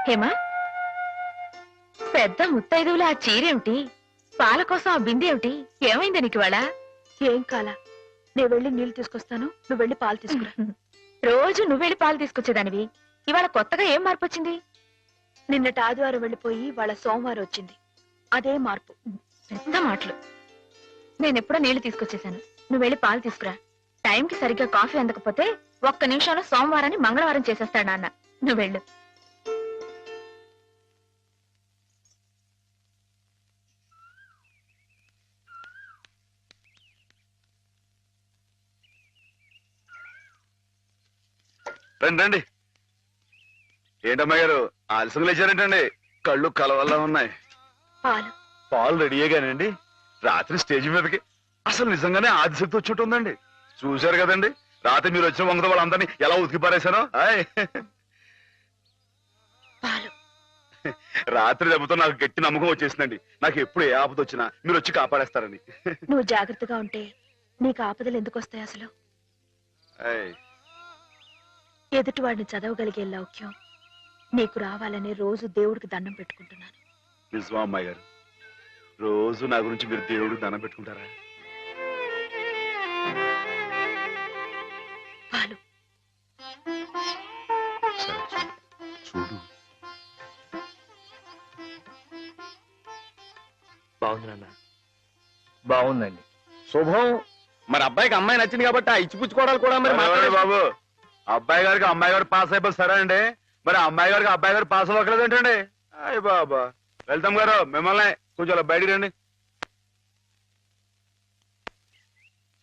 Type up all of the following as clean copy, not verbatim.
హేమా, పెద్ద ముత్తైదువులు ఆ చీరేమిటి, పాల కోసం ఆ బిందె ఏమైంది నీకు ఇవాళ? ఏం కాలా, నేను వెళ్ళి నీళ్లు తీసుకొస్తాను, నువ్వు వెళ్ళి పాలు తీసుకురా. రోజు నువ్వెళ్ళి పాలు తీసుకొచ్చేదానివి, ఇవాళ కొత్తగా ఏం మార్పు వచ్చింది? నిన్నటి ఆదివారం వెళ్ళిపోయి వాళ్ళ సోమవారం వచ్చింది, అదే మార్పు. పెద్ద మాటలు. నేనెప్పుడో నీళ్లు తీసుకొచ్చేసాను, నువ్వు వెళ్ళి పాలు తీసుకురా. టైంకి సరిగ్గా కాఫీ అందకపోతే ఒక్క నిమిషంలో సోమవారాన్ని మంగళవారం చేసేస్తాడు నాన్న. నువ్వు వెళ్ళు. రండి రండి. ఏంటమ్మాయి గారు ఆలస్యంగా లేచారేంటండి? కళ్ళు కలవల్లా ఉన్నాయి. పాలు పాలు రెడీయేగానండి. రాత్రి స్టేజ్ మీదకి అసలు నిజంగానే ఆదిశక్తి వచ్చినట్టుందండి. చూశారు కదండి రాత్రి మీరు వచ్చిన వంగత వాళ్ళందరినీ ఎలా ఉతికి పారేశానో. పాలు రాత్రి దెబ్బతో నాకు గట్టి నమ్మకం వచ్చేసిందండి. నాకు ఎప్పుడు ఏ ఆపద వచ్చినా మీరు వచ్చి కాపాడేస్తారని. నువ్వు జాగ్రత్తగా ఉంటే నీకు ఆపదలు ఎందుకు వస్తాయి? అసలు ఎదుటి వాడిని చదవగలిగే లౌక్యం నీకు రావాలని రోజు దేవుడికి దండం పెట్టుకుంటున్నాను. నిజమా అమ్మాయి గారు? రోజు నా గురించి మీరు దేవుడికి దండం పెట్టుకుంటారా? పాలు చూడు. బాగుంది నాన్న, బాగుందండి. శుభం. మరి అబ్బాయికి అమ్మాయి నచ్చింది కాబట్టి ఆ ఇచ్చిపుచ్చుకోవడాలు కూడా మరి బాబు, అబ్బాయి గారికి అమ్మాయి గారు పాస్ అయిపోయి సరే అండి, మరి అమ్మాయి గారికి అబ్బాయి గారు పాస్ అవ్వట్లేదు ఏంటండి? అయ్య బాబా. వెళ్తాం గారు, మిమ్మల్ని కొంచెం అలా బయటికి రండి.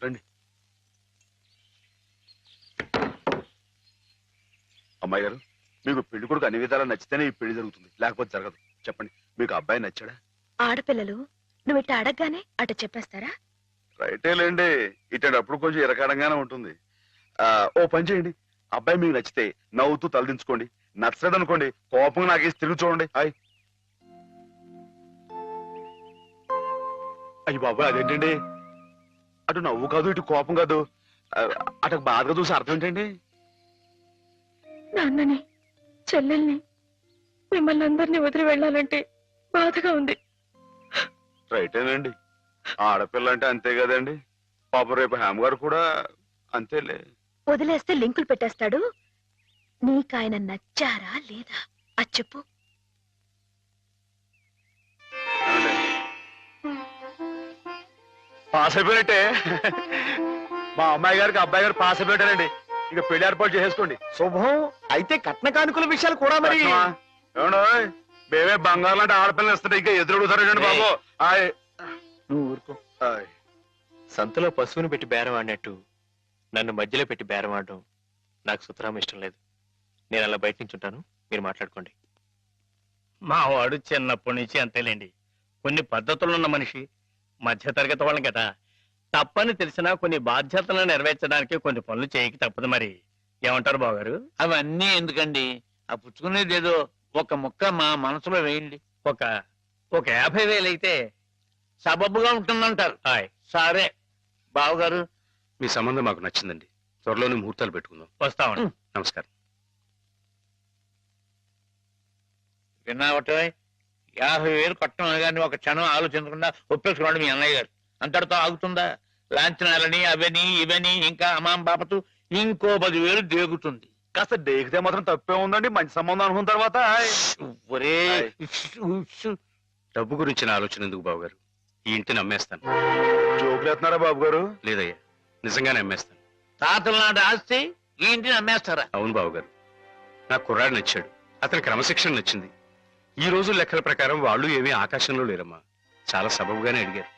రండి. అమ్మాయి గారు, మీకు పెళ్లి కొడుకు అన్ని విధాలా నచ్చితేనే ఈ పెళ్లి జరుగుతుంది, లేకపోతే జరగదు. చెప్పండి, మీకు అబ్బాయి నచ్చాడా? ఆడపిల్లలు నువ్వు ఇట్ట అడగగానే అట చెప్పేస్తారా? రైటే లేండి, ఇటప్పుడు కొంచెం ఇరకాడంగానే ఉంటుంది. ఓ పని చేయండి, అబ్బాయి మీకు నచ్చితే నవ్వుతూ తలదించుకోండి, నచ్చలేదు అనుకోండి కోపంగా నాకేసి తిరిగి చూడండి. అయ్యి బాబాయ్, అదేంటండి? అటు నవ్వు కాదు, ఇటు కోపం కాదు, అటు బాధగా చూసి అర్థం ఏంటండి? నాన్నని, చెల్లెల్ని, మిమ్మల్ని అందరినీ వదిలి వెళ్ళాలంటే బాధగా ఉంది. రైటేనండి, ఆడపిల్ల అంటే అంతే కదండి. పాపం రేపు హేమ గారు కూడా అంతేలే. వదిలేస్తే లింకులు పెట్టేస్తాడు. నీకాయన నచ్చారా లేదా అది చెప్పు. పాస్ అయిపోయినట్టే. మా అమ్మాయి గారికి అబ్బాయి గారు పాస్ అయిపోయారండి. ఇక పెళ్లి ఏర్పాటు చేసేసుకోండి. శుభం. అయితే కట్న కానుకల విషయాలు కూడా మరి ఏమండో, మేమే బంగారం లాంటి ఆడపిల్లలు ఇస్తుంటే ఇంకా ఎదురుడుతారండి బాబు. నువ్వు ఊరుకో. సంతలో పశువుని పెట్టి బేరం ఆడినట్టు నన్ను మధ్యలో పెట్టి బేరం ఆడడం నాకు సుతరాం ఇష్టం లేదు. నేను అలా బయట నుంచి ఉంటాను, మీరు మాట్లాడుకోండి. మా వాడు చిన్నప్పటి నుంచి అంతేలేండి. కొన్ని పద్ధతులున్న మనిషి, మధ్యతరగతి వాళ్ళం కదా. తప్పని తెలిసినా కొన్ని బాధ్యతలను నెరవేర్చడానికి కొన్ని పనులు చేయక తప్పదు. మరి ఏమంటారు బావగారు? అవన్నీ ఎందుకండి, ఆ పుచ్చుకునేది ఏదో ఒక ముక్క మా మనసులో వేయండి. ఒక 50,000 అయితే సబబుగా ఉంటుందంటారు. సరే బావగారు, మీ సంబంధం మాకు నచ్చిందండి. త్వరలోనే ముహూర్తాలు పెట్టుకుందాం. వస్తామండి. నమస్కారం. విన్నావటే 50,000 కట్టడం కానీ ఒక క్షణం ఆలోచించకుండా ఒప్పేసుకున్నాడు మీ అన్నయ్య గారు. అంతటితో ఆగుతుందా? లాంఛనాలని అవని ఇవని ఇంకా అమాం బాపతు ఇంకో 10,000 దేగుతుంది. కాస్త డేకితే మాత్రం తప్పే ఉందండి, మంచి సంబంధం అనుకున్న తర్వాత. ఒరే డబ్బు గురించిన ఆలోచన ఎందుకు బాబు గారు? ఈ ఇంటిని అమ్మేస్తాను. జోకులు ఎత్తున్నారా బాబు గారు? లేదయ్యా, నిజంగానే అమ్మేస్తాను. తాతల నాటి ఆస్తి ఈ ఇంటిని అమ్మేస్తారా? అవును బాబు గారు, నాకు కుర్రాడు నచ్చాడు, అతని క్రమశిక్షణ నచ్చింది. ఈ రోజు లెక్కల ప్రకారం వాళ్ళు ఏమీ ఆకాశంలో లేరమ్మా, చాలా సబబుగానే అడిగారు.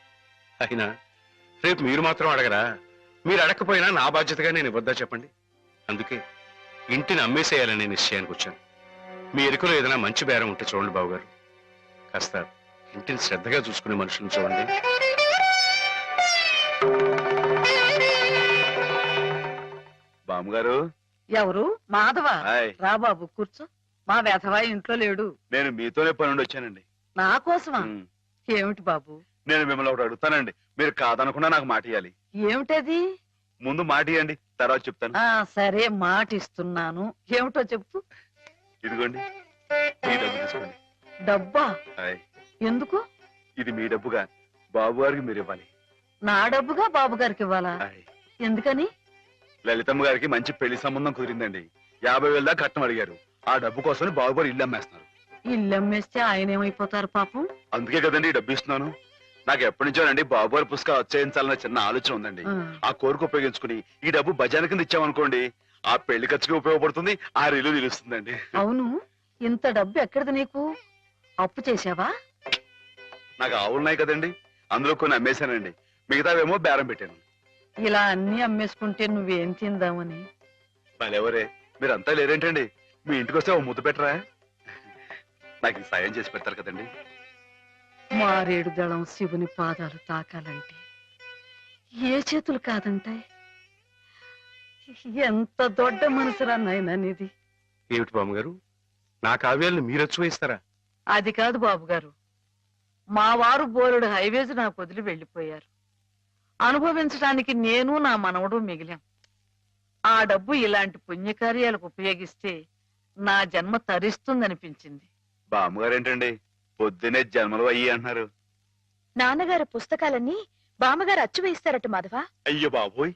అయినా రేపు మీరు మాత్రం అడగరా? మీరు అడగకపోయినా నా బాధ్యతగా నేను ఇవ్వద్దా చెప్పండి? అందుకే ఇంటిని అమ్మేసేయాలనే నిశ్చయానికి వచ్చాను. మీ ఎరుకలో ఏదైనా మంచి బేరం ఉంటే చూడండి బాబుగారు. కాస్త ఇంటిని శ్రద్ధగా చూసుకునే మనుషులను చూడండి. బామ్మగారు. ఎవరు? మాధవ. రా బాబు కూర్చో. మా వెధవా ఇంట్లో లేడు. నేను మీతోనే పనుండి వచ్చానండి. నా కోసమా? ఏమిటి బాబు? నేను మిమ్మల్ని ఒకటి అడుగుతానండి, మీరు కాదనకుండా నాకు మాట ఇవ్వాలి. ఏమిటది? ముందు మాట ఇవ్వండి, తర్వాత చెప్తాను. సరే మాట ఇస్తున్నాను. ఏమిటో చెప్పు. ఇదిగోండి ఈ డబ్బు తీసుకోండి. డబ్బా హాయ్. ఎందుకు? ఇది మీ డబ్బుగా బాబు గారికి మీరు ఇవ్వాలి. నా డబ్బుగా బాబు గారికి ఇవ్వాలా? హాయ్. ఎందుకని? లలితమ్మ గారికి మంచి పెళ్లి సంబంధం కుదిరిందండి. 50,000 దాకా కట్నం అడిగారు. ఆ డబ్బు కోసం బాబు గారు ఇల్లు అమ్మేస్తున్నారు. ఇల్లు అమ్మేస్తే ఆయన ఏమైపోతారు పాపం? అందుకే కదండి ఈ డబ్బు ఇస్తున్నాను. నాకు ఎప్పటి నుంచోనండి బాబు గారి పుస్తకాలు వచ్చేయించాలన్న చిన్న ఆలోచన ఉందండి. ఆ. ఆ కోరిక ఉపయోగించుకుని ఈ డబ్బు బజాన కింద ఇచ్చామనుకోండి, ఆ పెళ్లి ఖర్చుకి ఉపయోగపడుతుంది, ఆ ఇల్లు నిలుస్తుందండి. అవును, ఇంత డబ్బు ఎక్కడిది నీకు? అప్పు చేశావా? నాకు ఆవులున్నాయి కదండి, అందులో కొన్ని అమ్మేశానండి. మిగతావేమో బేరం పెట్టాను. ఇలా అన్ని అమ్మేసుకుంటే నువ్వేం తిందామని? మళ్ళెవరే మీరంతా లేరేంటండి? మీ ఇంటికి వస్తే ఓ ముద్దు పెట్టరా? నాకు ఈ సాయం చేసి పెడతారు కదండి. మారేడు దళం శివుని పాదాలు తాకాలంటే ఏ చేతులు కాదంటాయి? ఎంత దొడ్డ మనసురా నాయనా నీది. ఏమిటి బామ్మగారు, నా కావ్యాలను మీరు అచ్చువేస్తారా? అది కాదు బాబు గారు, మా వారు బోలుడు హైవేస్ నాకు వదిలి వెళ్ళిపోయారు. అనుభవించడానికి నేను నా మనవడు మిగిలాం. ఆ డబ్బు ఇలాంటి పుణ్యకార్యాలకు ఉపయోగిస్తే నా జన్మ తరిస్తుందనిపించింది. బామ్మగారేంటండి పొద్దునే జన్మలు అయ్యి అంటున్నారు? నాన్నగారు పుస్తకాలన్నీ బామ్మగారు అచ్చు వేయిస్తారట మాధవ. అయ్యో బాబోయ్,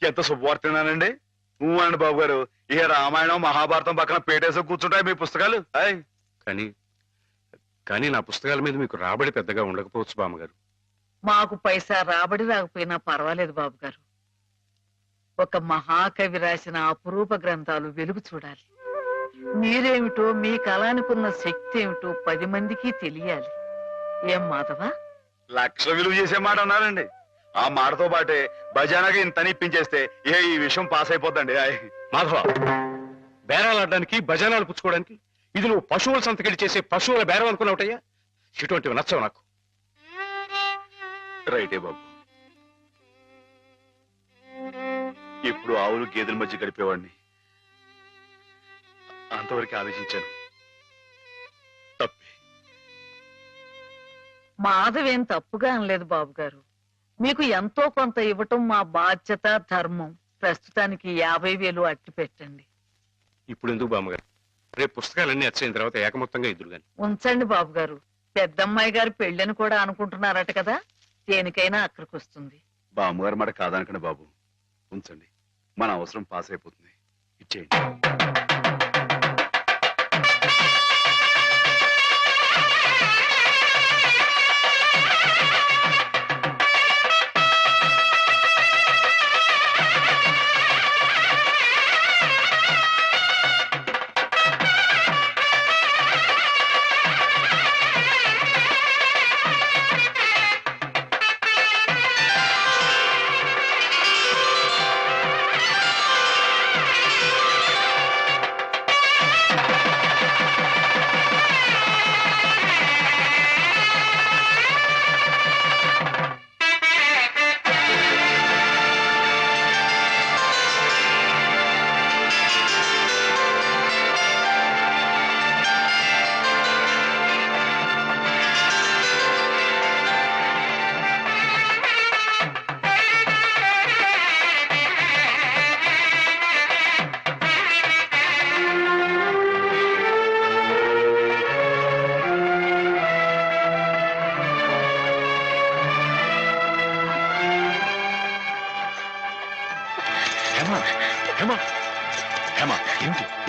ఎంత శుభవార్తేనానండి. అండి బాబు గారు, ఇక రామాయణం మహాభారతం పక్కన పేటేసి కూర్చుంటాయి మీ పుస్తకాలు. హాయ్. కానీ నా పుస్తకాల మీద మీకు రాబడి పెద్దగా ఉండకపోవచ్చు బామ్మగారు. మాకు పైసా రాబడి రాకపోయినా పర్వాలేదు బాబు గారు. ఒక మహాకవి రాసిన అపురూప గ్రంథాలు వెలుగు చూడాలి. మీరేమిటో, మీ కళానికున్న శక్తి ఏమిటో 10 మందికి తెలియాలి. ఏం మాధవా? 1,00,000 విలువ చేసే మాట అన్నారండి. ఆ మాటతో పాటే బజానాగా ఇంత ఇప్పించేస్తే ఈ విషయం పాస్ అయిపోద్దండి. హాయ్. మాధవ, బేరాలు ఆడడానికి భజనాలు పుచ్చుకోవడానికి ఇది నువ్వు పశువుల సంతకెళ్ళి చేసే పశువుల బేరం అనుకున్నావుటయ్యా? ఇటువంటివి నచ్చవు నాకు. రైటే బాబు, ఇప్పుడు ఆవులు గేదెల మధ్య గడిపేవాడిని. అంతవరకు ఆలోచించాను. తప్పే. మాధవేం తప్పుగా అనలేదు బాబు గారు. మీకు ఎంతో కొంత ఇవ్వటం మా బాధ్యత, ధర్మం. ప్రస్తుతానికి 50,000 అట్టి పెట్టండి. ఇప్పుడు ఎందుకు బామ్మగారు? రేపు పుస్తకాలన్నీ వచ్చైన తర్వాత ఏకమొత్తంగా ఇద్దరు గాని. ఉంచండి బాబు గారు. పెద్దమ్మాయి గారు పెళ్ళని కూడా అనుకుంటున్నారట కదా, దేనికైనా అక్కడికి వస్తుంది. బామ్మగారు మాట కాదనకండి బాబు, ఉంచండి. మన అవసరం పాస్ అయిపోతుంది. ఇచ్చేయండి.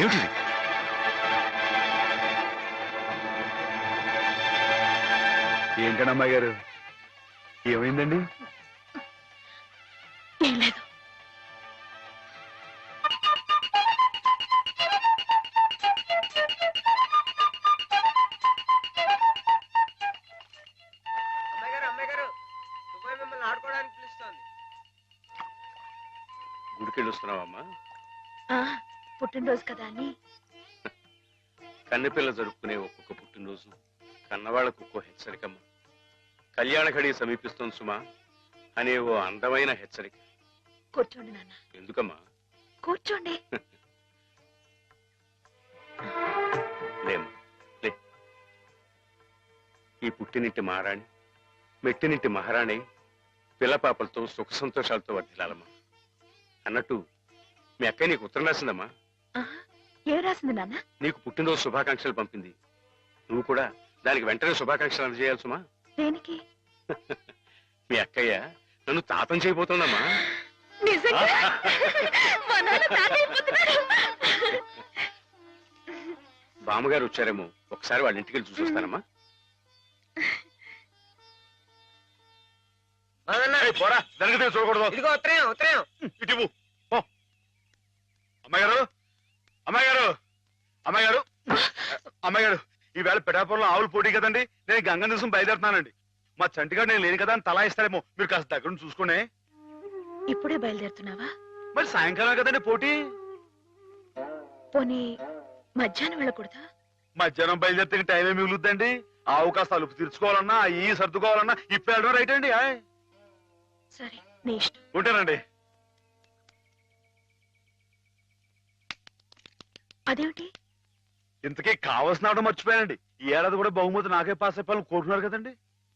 ఏమిటి? ఏంటండి అమ్మాయి గారు, ఏమైందండి? ఏం లేదు. గుడికెళ్ళి వస్తున్నావమ్మా? పుట్టినరోజు కదా అని. కన్నెపిల్ల జరుపుకునే ఒక్కొక్క పుట్టినరోజు కన్నవాళ్లకు ఒక్కో హెచ్చరికమ్మ. కళ్యాణ ఘడి సమీపిస్తుంది సుమా అనే ఓ అందమైన హెచ్చరిక. కూర్చోండి నాన్న. ఎందుకమ్మా? కూర్చోండి. లేమ్మా, లే. ఈ పుట్టినింటి మహారాణి, మెట్టినింటి మహారాణి పిల్లపాపలతో సుఖ సంతోషాలతో వర్ధిల్లాలమ్మా. అన్నట్టు మీ అక్కయ్య నీకు ఉత్తరం రాసిందమ్మా. ఏం రాసింది నాన్న? నీకు పుట్టినరోజు శుభాకాంక్షలు పంపింది. నువ్వు కూడా దానికి వెంటనే శుభాకాంక్షలు అందజేయాలి సుమా. దేనికి? మీ అక్కయ్య నన్ను తాతం చేయబోతోందమ్మా. నిజంగా? మా నాన్న తాత అయిపోతున్నాడు. బామ్మగారు వచ్చారేమో, ఒకసారి వాళ్ళ ఇంటికి వెళ్ళి చూసొస్తానమ్మా. ఏయ్, పోరా, జరిగితే చూడకూడదు. ఇదిగో ఉత్తరం ఉత్తరం. ఇటు ఇవ్వు. పో. అమ్మాయి గారు, అమ్మాయి గారు, అమ్మాయి గారు, అమ్మాయి గారు, ఈవేళ పిఠాపురంలో ఆవులు పోటీ కదండి. నేను గంగ నిమిషం బయలుదేరుతున్నానండి. మా చంటిగాడు నేను లేని కదా అని తలా ఇస్తారేమో, మీరు కాస్త దగ్గర నుంచి చూసుకోండి. ఇప్పుడే బయలుదేరుతున్నావా? మరి సాయంకాలం కదండి పోటీ. పోనీ మధ్యాహ్నం వెళ్ళకూడదా? మధ్యాహ్నం బయలుదేరితే టైం ఏమి మిగులుద్దండి. ఆవు కాస్త అలుపు తీర్చుకోవాలన్నా, ఈ సర్దుకోవాలన్నా ఇప్పుడు వెళ్ళడం రైట్ అండి. సరే, నీ ఇష్టం. ఉంటానండి. అదేమిటి? ఇంతకీ కావాల్సిన ఆవిడ మర్చిపోయానండి. ఈ ఏడాది కూడా బహుమతి నాకే పాస్ అయిపోవాలని కోరుకున్నారు కదండి.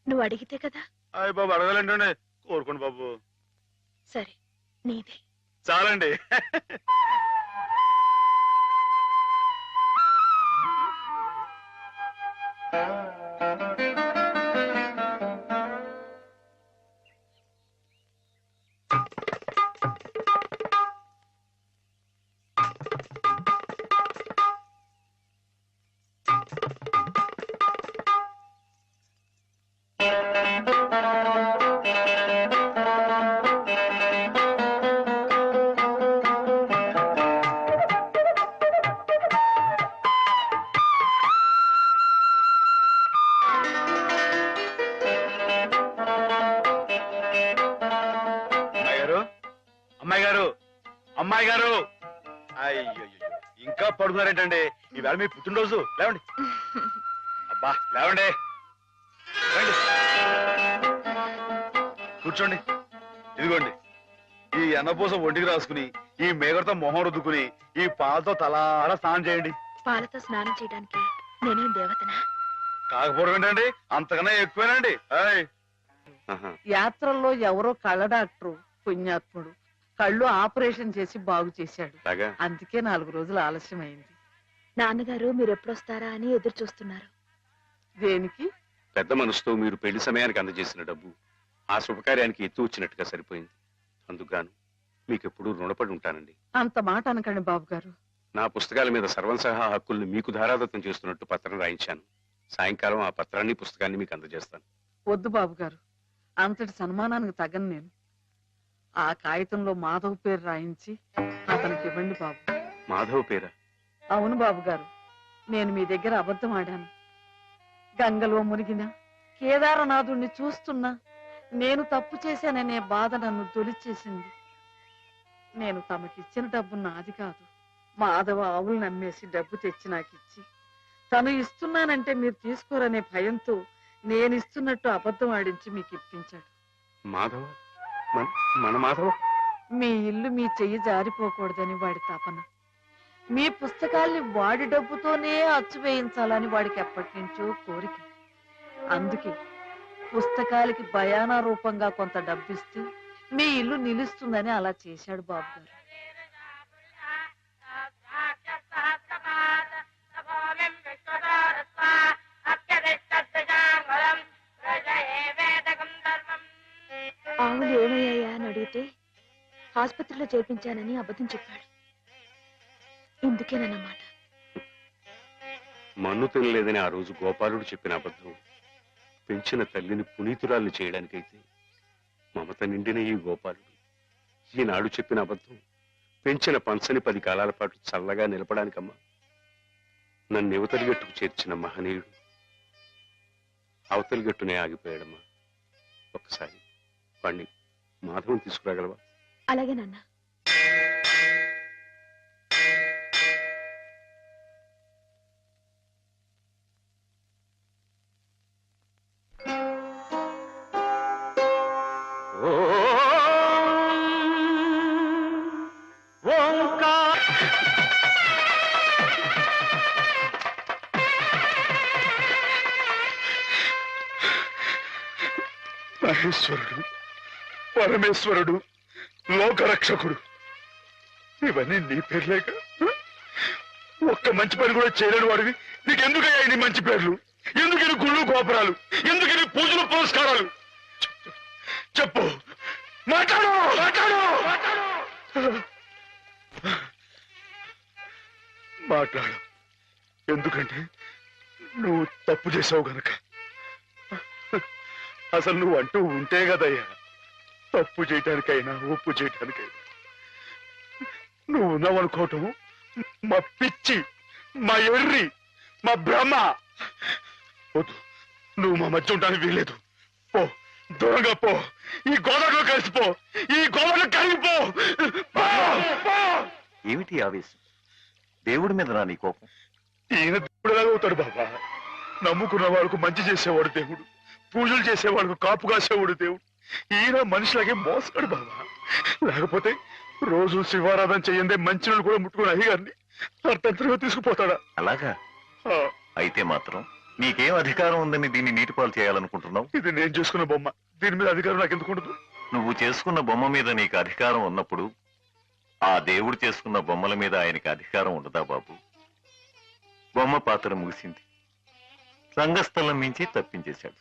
నువ్వు అడిగితే కదా. అయ్య బాబు, అడగాలండి. కోరుకోండి బాబు. సరే, నీదే. చాలండి. అమ్మాయి గారు, అమ్మాయి గారు, అయ్యో ఇంకా పడుకున్నారేంటండి? ఈవేళ మీ పుట్టినరోజు. లేవండి. అబ్బా, లేవండి. రండి, కూర్చోండి. ఇదిగోండి, ఈ ఎన్నపూస ఒంటికి రాసుకుని, ఈ మేగడతో మొహం రుద్దుకుని, ఈ పాలతో తలారా స్నానం చేయండి. పాలతో స్నానం చేయడానికి నేనేం దేవతనా? కాకపోవడం ఏంటండి, అంతకన్నా ఎక్కువేనండి. యాత్రల్లో ఎవరో కళ్ళ డాక్టరు పుణ్యాత్ముడు కళ్ళు ఆపరేషన్ చేసి బాగు చేశాడు. అందుకే 4 రోజులు ఆలస్యం అయింది. నాన్నగారు మీరు ఎప్పుడొస్తారా అని ఎదురు చూస్తున్నారు. దేనికి? పెద్ద మనసుతో మీరు పెళ్లి సమయానికి అందజేసిన డబ్బు ఆ శుభకార్యానికి ఎత్తు వచ్చినట్టుగా సరిపోయింది. అందుకుగాను మీకెప్పుడు రుణపడి ఉంటానండి. అంత మాట అనకండి బాబు గారు. నా పుస్తకాల మీద సర్వం సహా హక్కుల్ని మీకు ధారాదత్తం చేస్తున్నట్టు పత్రం రాయించాను. సాయంకాలం ఆ పత్రాన్ని పుస్తకాన్ని మీకు అందజేస్తాను. వద్దు బాబు గారు, అంతటి సన్మానానికి తగను నేను. ఆ కాగితంలో మాధవ్ పేరు రాయించి అతనికి ఇవ్వండి బాబు. మాధవ్ పేరా? అవును బాబు గారు, నేను మీ దగ్గర అబద్ధం ఆడాను. గంగలో మునిగినా కేదారనాథుణ్ణి చూస్తున్నా నేను తప్పు చేశాననే బాధ నన్ను తొలిచేసింది. నేను తమకిచ్చిన డబ్బు నాది కాదు. మాధవ ఆవులు నమ్మేసి డబ్బు తెచ్చి నాకిచ్చి తను ఇస్తున్నానంటే మీరు తీసుకోరనే భయంతో నేను ఇస్తున్నట్టు అబద్ధం ఆడించి మీకు ఇప్పించాడు. మాధవ? మన మాధవ? మీ ఇల్లు మీ చెయ్యి జారిపోకూడదని వాడి తపన. మీ పుస్తకాల్ని వాడి డబ్బుతోనే అచ్చు వేయించాలని వాడికి ఎప్పటి నుంచో కోరిక. అందుకే పుస్తకాలకి బయానా రూపంగా కొంత డబ్బిస్తే మీ ఇల్లు నిలుస్తుందని అలా చేశాడు బాబు గారు. ఆవులు ఏమయ్యాయా అని అడిగితే ఆసుపత్రిలో చేర్పించానని అబద్ధం చెప్పాడు. ఇందుకేనన్నమాట. మన్ను తినలేదని ఆ రోజు గోపాలుడు చెప్పిన అబద్ధం పెంచిన తల్లిని పునీతురాల్ని చేయడానికైతే మమత నిండిన ఈ గోపాలుడు ఈనాడు చెప్పిన అబద్ధం పెంచిన పంచని 10 కాలాల పాటు చల్లగా నిలపడానికమ్మా. నన్ను యువతలి గట్టుకు చేర్చిన మహనీయుడు అవతలి గట్టునే ఆగిపోయాడమ్మా. ఒక్కసారి వాణ్ణి మాధవం తీసుకురాగలవా? అలాగే నాన్న. మహేశ్వరుడు, పరమేశ్వరుడు, లోకరక్షకుడు, ఇవన్నీ నీ పేర్లేక ఒక్క మంచి పని కూడా చేయలేని వాడివి నీకెందుకయ్యా ఇన్ని మంచి పేర్లు? ఎందుకని గుళ్ళు గోపురాలు? ఎందుకని పూజలు పురస్కారాలు? చెప్పు, మాట్లాడు మాట్లాడు మాట్లాడు. ఎందుకంటే నువ్వు తప్పు చేసావు గనక. అసలు నువ్వు అంటూ ఉంటే కదయ్యా తప్పు చేయటానికైనా ఒప్పు చేయటానికైనా. నువ్వు ఉన్నావనుకోవటం మా పిచ్చి, మా ఎర్రి, మా భ్రమ. వద్దు, నువ్వు మా మధ్య ఉండడానికి వీల్లేదు. పో, దూరంగా పో. ఈ గోదావరిలో కలిసిపో, ఈ గోదావరిలో కలిగిపో. ఏమిటి ఆవేశం? దేవుడి మీద నా నీ కోపం? ఈయన దేవుడులాగా అవుతాడు బాబా. నమ్ముకున్న వాళ్ళకు మంచి చేసేవాడు దేవుడు, పూజలు చేసేవాళ్ళకు కాపు కాసేవాడు దేవుడు. ఈయన మనిషిలాగే మోసాడు బాబా. లేకపోతే రోజు శివారాధన చెయ్యందే మంచి నీళ్ళు కూడా ముట్టుకుని అయ్యగారిని అర్థంతరంగా తీసుకుపోతాడా? అలాగా? ఆ, అయితే మాత్రం నీకేం అధికారం ఉందని దీన్ని నీటిపాలు చేయాలనుకుంటున్నావు? ఇది నేను చేసుకున్న బొమ్మ, దీని మీద అధికారం నాకు ఎందుకు ఉండదు? నువ్వు చేసుకున్న బొమ్మ మీద నీకు అధికారం ఉన్నప్పుడు ఆ దేవుడు చేసుకున్న బొమ్మల మీద ఆయనకి అధికారం ఉండదా బాబు? బొమ్మ పాత్ర ముగిసింది, రంగస్థలం నుంచి తప్పించేశాడు.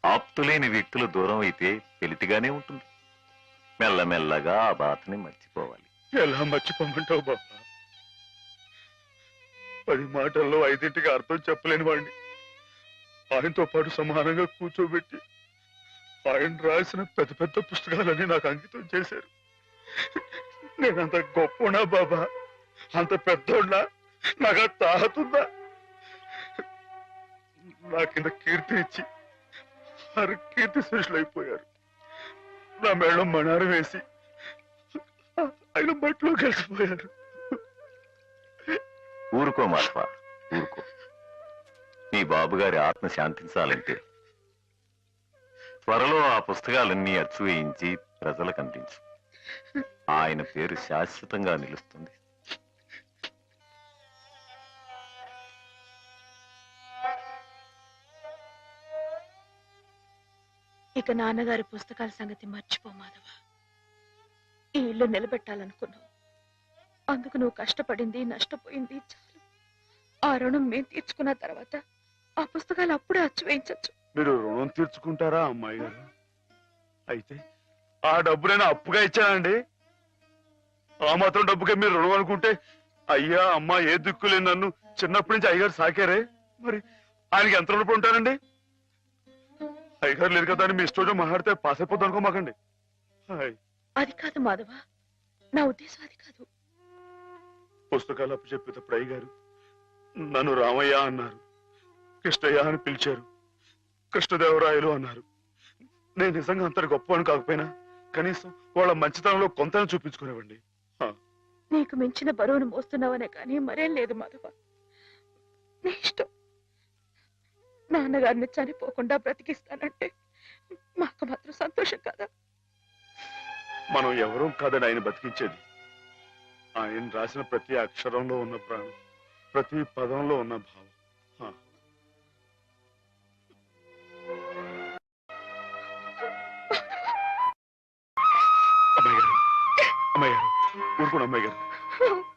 ఆప్తులేని వ్యక్తులు దూరం అయితే వెలితిగానే ఉంటుంది. మెల్లమెల్లగా ఆ బాధని మర్చిపోవాలి. ఎలా మర్చిపోమంటావు బాబా? 10 మాటల్లో 5ంటికి అర్థం చెప్పలేని వాడిని ఆయనతో పాటు సమానంగా కూర్చోబెట్టి ఆయన రాసిన పెద్ద పెద్ద పుస్తకాలన్నీ నాకు అంకితం చేశారు. నేనంత గొప్పనా బాబా? అంత పెద్దోడ్నా? నాకు ఆ తాహతుందా? నా కింద కీర్తినిచ్చి వారు కీర్తి శిష్యులు అయిపోయారు. నా మేడం మణారం వేసి ఆయన బట్టలో కలిసిపోయారు. ఊరుకో మాధవ, ఊరుకో. నీ బాబుగారి ఆత్మ శాంతించాలంటే త్వరలో ఆ పుస్తకాలన్నీ అచ్చు వేయించి ప్రజలకు అందించు. ఆయన పేరు శాశ్వతంగా నిలుస్తుంది. ఇక నాన్నగారి పుస్తకాల సంగతి మర్చిపో మాధవ. ఈ ఇల్లు నిలబెట్టాలనుకున్నావు, అందుకు నువ్వు కష్టపడింది నష్టపోయింది చాలు. ఆ రుణం మేము తీర్చుకున్న తర్వాత ఆ పుస్తకాలు అప్పుడే అచ్చు వేయించచ్చు. మీరు రుణం తీర్చుకుంటారా అమ్మాయి గారు? అయితే ఆ డబ్బు నేను అప్పుగా ఇచ్చానండి. ఆ మాత్రం డబ్బుకే మీరు రుణం అనుకుంటే, అయ్యా అమ్మా ఏ దిక్కులేని నన్ను చిన్నప్పటి నుంచి అయ్యగారు సాకారే, మరి ఆయనకి ఎంత రుణపడి ఉంటానండి? అయ్యగారు లేదు కదా అని మీ ఇష్టం మాట్లాడితే పాస్ అయిపోద్ది అనుకోమాకండి. అది కాదు మాధవ, నా ఉద్దేశం అది కాదు. పుస్తకాలు అప్పు చెప్పేటప్పుడు అయ్యగారు నన్ను రామయ్య అన్నారు, కృష్ణయ్య అని పిలిచారు, కృష్ణదేవరాయలు అన్నారు. నేను నిజంగా అంత గొప్పవాడిని కాకపోయినా కనీసం వాళ్ళ మంచితనంలో కొంత చూపించుకునేవండి. నీకు మించిన బరువును మోస్తున్నావనే కానీ మరేం లేదు మాధవ. నీ ఇష్టం. నాన్నగారిని చనిపోకుండా బ్రతికిస్తానంటే మాకు మాత్రం సంతోషం కదా? మనం ఎవరూ కాదని ఆయన బతికించేది. ఆయన రాసిన ప్రతి అక్షరంలో ఉన్న ప్రాణం, ప్రతి పదంలో ఉన్న భావం. అమ్మాయి గారు, అమ్మాయి గారు, ఊరుకోండి అమ్మాయి గారు.